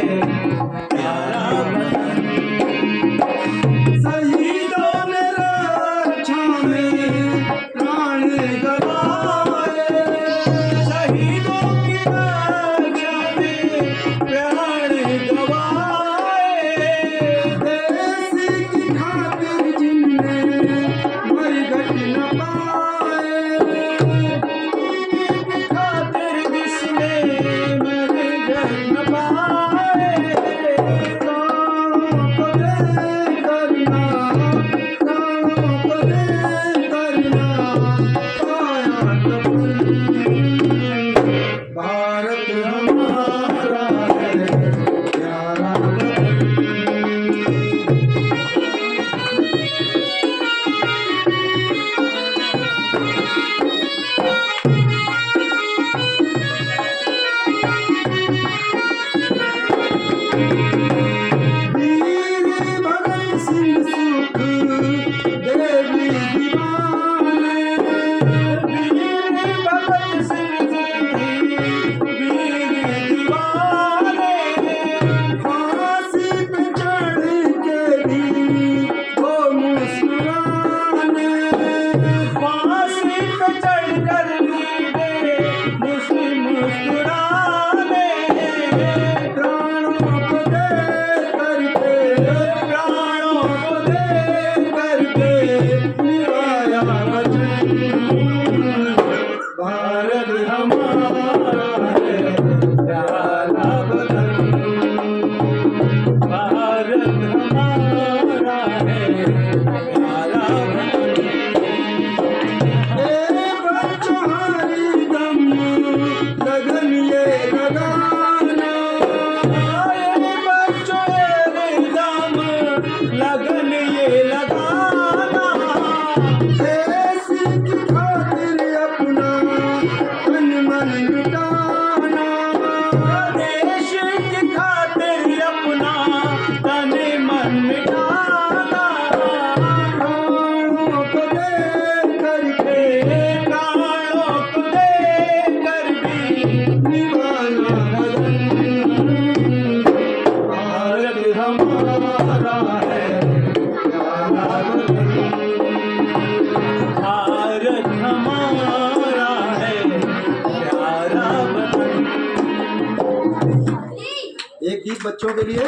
प्यारा वतन। शहीदों ने रक्षा में प्राण गवाए, शहीदों की रक्षा में प्राण गवाए, देश की खातिर जिनने मरघट न पाए, की खातिर जिसने मरघट न पाए, प्राणों को दे करना, प्राणों को दे करना पाया तपन। भारत हमारा है प्यारा वतन। वीर भगत सिंह सुख देवी दीवाने, वीर भगत सिंह वीर दीवाने, फांसी पे चढ़ के भी वो मुस्कुराने, फांसी पे चढ़ कर भी वे मुस्कुराने, प्राणों को दे करके, प्राणों को दे करके निभाया वचन। भारत हमारा है प्यारा वतन, भारत हमारा है प्यारा वतन। ए बच्चों हरी दम लगन ये लगाना, ए बच्चों हरी दम लगन ये लगाना, देश की खातिर अपना तन मन लुटाना, देश की खातिर अपना तन मन मिटाना, प्राणों को दे करके, प्राणों को दे कर भी निभाना वतन। भारत हमारा है प्यारा वतन, भारत हमारा है प्यारा वतन। एक गीत बच्चों के लिए।